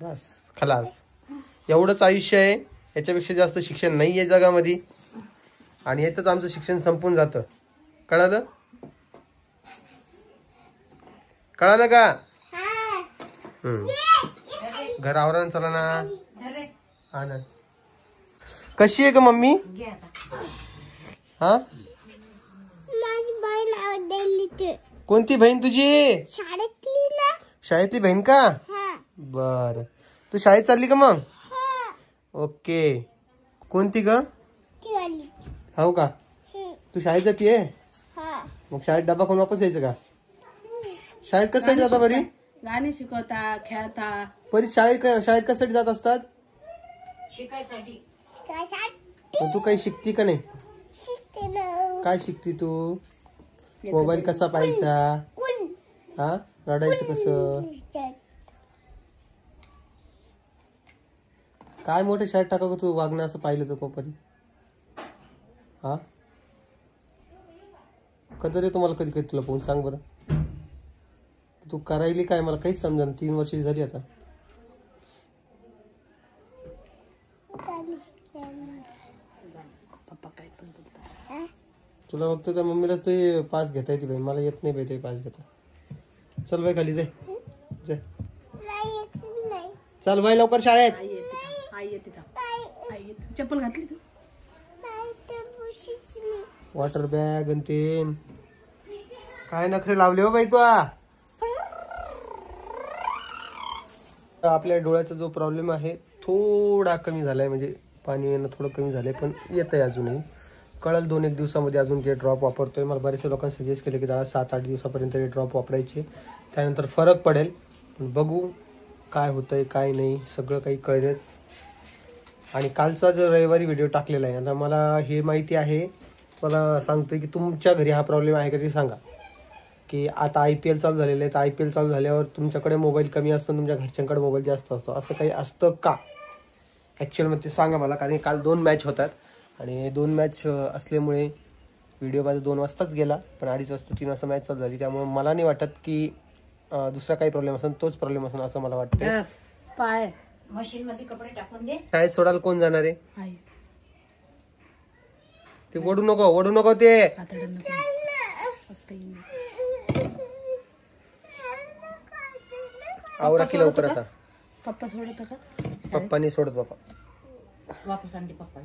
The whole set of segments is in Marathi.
बस खलास. एवढंच आयुष्य आहे, याच्यापेक्षा जास्त शिक्षण नाही आहे जगामध्ये. आणि यातच आमचं शिक्षण संपून जातं. कळालं? कळालं का? घर आवरण चला ना. हा ना. कशी आहे का मम्मी? हा, कोणती बहीण तुझी? शाळेतली बहीण का? बर. तू शाळेत चालली का मग? ओके. कोणती ग? हो का? तू शाळेत जातीये? मग शाळेत डबा कोण वापस यायचं का? शाळेत कशासाठी जाता बरी? गाणी शिकवता, खेळता. परी शाळेत कशासाठी जात असतात? शिकायसाठी. मग तू काही शिकती का नाही? काय शिकती तू? मोबाईल कसा पाहायचा? हा, रडायचं कसं? काय मोठ्या शाळेत टाका तू वागणं असं पाहिलं तर कोपरी. हा, कदर आहे तुम्हाला कधी कधी तुला पाहून सांग बरं. तू करायली काय मला काहीच समजा. 3 वर्ष झाली आता. तुला फक्त त्या मम्मीलाच ते पास घेता येते बाई, मला येत नाही बाई ते पास घेता. चल बाई खाली जाय. चल बाई लवकर शाळेत. चप्पल घातली तू? वॉटर बॅग आणि तेन काय नखरे लावले हो बाई तू. आपल्या डोळ्याचा जो प्रॉब्लेम आहे थोडा कमी झालाय, म्हणजे पाणी येणं थोडं कमी झालंय, पण येत आहे अजूनही. कळल 2-1 दिवसामध्ये अजून ते ड्रॉप वापरतोय. मला बरेचशा लोकांनी सजेस्ट केले की 7-8 दिवसापर्यंत हे ड्रॉप वापरायचे, त्यानंतर फरक पडेल. पण बघू काय होतंय काय नाही, सगळं काही कळेलच. आणि कालचा जो रविवारी व्हिडिओ टाकलेला आहे, आता मला हे माहिती आहे, मला सांगतोय की तुमच्या घरी हा प्रॉब्लेम आहे का ते सांगा. की आता IPL चालू झालेलं आहे, तर IPL चालू झाल्यावर तुमच्याकडे मोबाईल कमी असतो, तुमच्या घरच्यांकडे मोबाईल जास्त असतो, असं काही असतं का ॲक्च्युअलमध्ये ते सांगा मला. कारण काल 2 मॅच होतात आणि 2 मॅच असल्यामुळे व्हिडिओ माझा 2 वाजताच गेला, पण 2:30 वाजता 3 वाजता मॅच चालू झाली. त्यामुळे मला नाही वाटत की दुसरा काही प्रॉब्लेम असेल, तोच प्रॉब्लेम असेल असं मला वाटतं. पाय मशीन मध्ये कपडे टाकून दे. शाळेत सोडायला कोण जाणार आहे? ते ओढू नको ते. आवरा की लवकर आता. पप्पा सोडत का? पप्पानी सोडत बापा. वापस आणते पप्पा.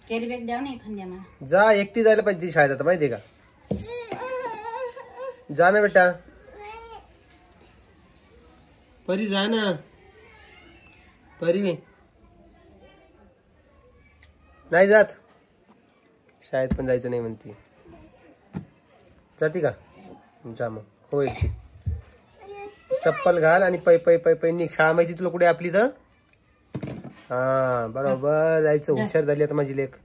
कॅरी बॅग द्याव नाही खांद्या मला. जा, एकटी जायला पाहिजे शाळेत आता, माहितीये का? जा ना बेटा. परी जा ना. परी नाही जात शाळेत, पण जायचं नाही म्हणते. जाती का? जा मग. हो एकटी. चप्पल घाल आणि पै निघ. शाळा माहिती तुला कुठे आपली तर? हा बरोबर जायचं. हुशार झाली आता माझी लेक.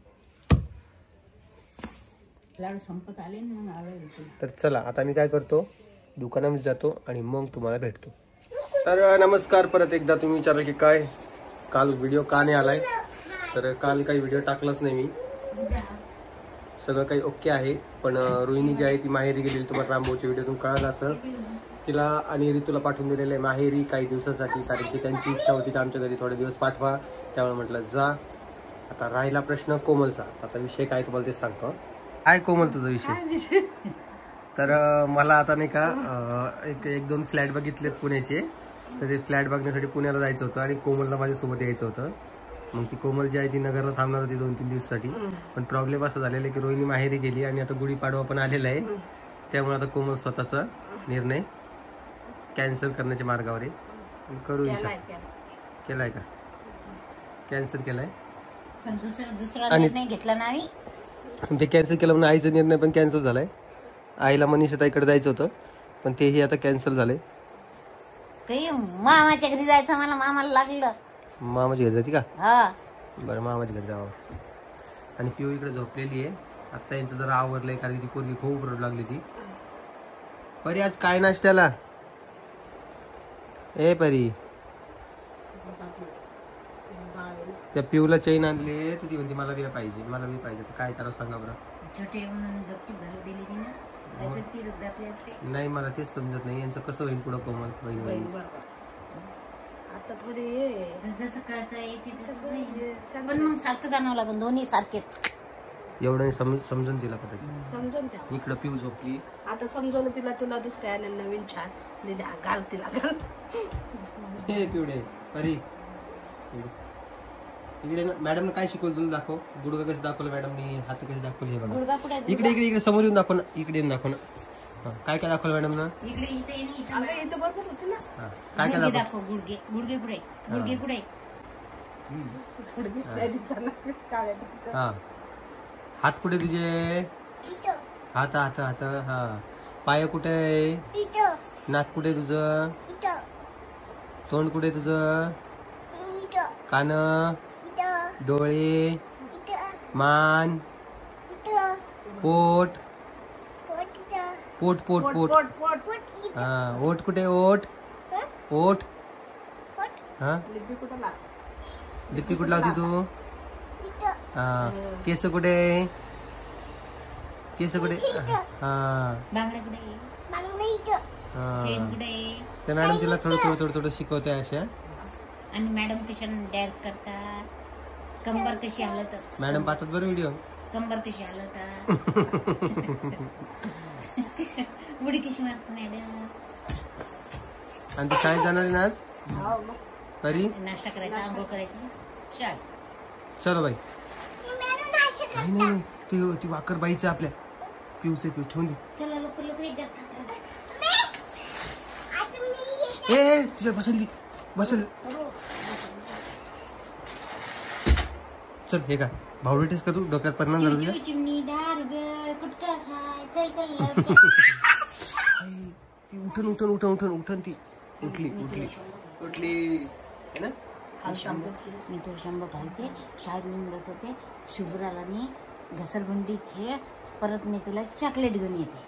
लाडू संपत आले ना मग. तर चला आता मी काय करतो, दुकानामध्ये जातो आणि मग तुम्हाला भेटतो. तर नमस्कार परत एकदा. तुम्ही विचारलं की काय काल व्हिडिओ का नाही आलाय, तर काल काही व्हिडिओ टाकलाच नाही मी. सगळं काही ओके आहे, पण रोहिणी जी आहे ती माहेरी गेलेली. तुम्हाला रामभाऊच्या व्हिडिओतून कळालं असं. तिला आणि ऋतूला पाठवून दिलेलं आहे माहेरी काही दिवसासाठी, कारण की त्यांची इच्छा होती की आमच्या घरी थोडे दिवस पाठवा. त्यामुळे म्हटलं जा. आता राहिला प्रश्न कोमलचा. आता विषय काय तुम्हाला ते सांगतो. काय कोमल तुझा विषय? तर मला आता नाही का 1-2 फ्लॅट बघितलेत पुण्याचे, तर ते फ्लॅट बघण्यासाठी पुण्याला जायचं होतं आणि कोमलला माझ्यासोबत यायचं होतं. मग ती कोमल जी आहे ती नगरला थांबणार होती 2-3 दिवसासाठी. पण प्रॉब्लेम असा झालेला आहे की रोहिणी माहेरी गेली आणि आता गुढीपाडवा पण आलेला आहे. त्यामुळे आता कोमल स्वतःचा निर्णय कॅन्सल करण्याच्या मार्गावर आहे. करू केलाय का? कॅन्सल केलाय. आणि घेतला नाही ते कॅन्सल केलं म्हणून आईचा निर्णय पण कॅन्सल झालाय. आईला मनीषाताईकडे जायचं होतं, पण तेही आता कॅन्सल झालंय. मामाच्या घरी जायचं मला, मामाला लागलं. मामाची घरी जाते का? हा बरं, मामाची घरी जावं. आणि पिऊ इकडे झोपलेली आहे. आता यांचं जरा आवरलंय, कारण ती पोरगी खूप रडू लागली ती. परी आज काय नाश्त्याला? ए परी, त्या पिऊला चैन आणली तर ती म्हणते मला बी पाहिजे, मला बी पाहिजे. तर काय करा सांगा बरं. छोटे म्हणून गप्पी भरू दिली ती ना, नाहीतर ती घातली असते. नाही मला तेच समजत नाही यांचं कसं होईल पुढं कोमल बहीण. आता थोडी हे जसं कळतं येते तसं नाही. पण मग सारखं जाणवं लागेल दोन्ही सारखेच. एवढं समजून दिला का त्याची. समजून त्या इकडं पिऊ झोपली. आता समजवलं तिला तुला दुसऱ्या आणि नवीन छान दिदी घाल तिला घाल. हे पिवडे अरे इकडे मॅडम काय शिकवलं तुला दाखव. गुडघा कसं दाखवलं मॅडमनी, हात कसे दाखवले हे बघा. गुडघा कुठे आहे? इकडे इकडे इकडे समोर येऊन दाखव ना. इकडे येऊन दाखव ना. हा, काय काय दाखवलं मॅडम ना. इकडे इथे आणि इथे. अगं इथं बरोबर होती ना. काय काय गुडघे दाखव. दाखव. गुडघे गुडघे कुठे आहे? गुडघे कुठे आहे? गुडघे त्या दिवसाला काढायला. हा हात कुठे तुझे. हात हात हात. हा पाय कुठे आहे. नाक कुठे तुझं. तोंड कुठे तुझं. कान, डोळे, मान, पोट पोट पोट पोट. पोट पोट हा ओठ कुठे. ओठ ओठ. हा लिपी कुठं लाग. लिपी कुठे लावती तू. हा केस कुठे. केस कुठे. हा बांगड्या कुठे आहे? हा चेन कुठे आहे? त्या मॅडम तिला थोडं थोडं थोडं थोडं शिकवते अशा. आणि मॅडम कशा डान्स करतात. कंबर कशी हलवतात. मॅडम पाहतात बरं व्हिडिओ. कंबर कशी हलवतात. उडी कशी मारतात मॅडम. आणि तू शाळेत जाणार आहे ना आज. हो मग. परी नाश्ता करायचा, आंघोळ करायची, शाळेत. चलो बाई. नाही नाही ती वाकर बाईचं आपल्या पिऊचे पिऊ ठेवून दे. चला लवकर लवकर एक जास्त ए तुझ्या बसल चल. हे का भावडेटेस का तू डोक्यात परिणाम झाला तुझ्या. चिमणी डाळ गळ कुटका खाय चल चल. आई, ती उठन ती उठली है ना. मी तो शंभर घालते. शाळेत घेऊन बसवते. शुभ्राला मी घसरगुंडी खेळ. परत मी तुला चॉकलेट घेऊन येते.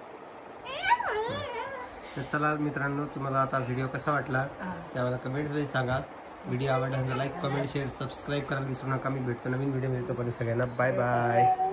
तर चला मित्रांनो, तुम्हाला आता व्हिडिओ कसा वाटला ते आम्हाला कमेंट्स मध्ये सांगा. व्हिडिओ आवडला लाईक कमेंट शेअर सबस्क्राईब करायला विसरू नका. मी भेटतो नवीन व्हिडिओ मध्ये. तोपर्यंत सगळ्यांना बाय बाय.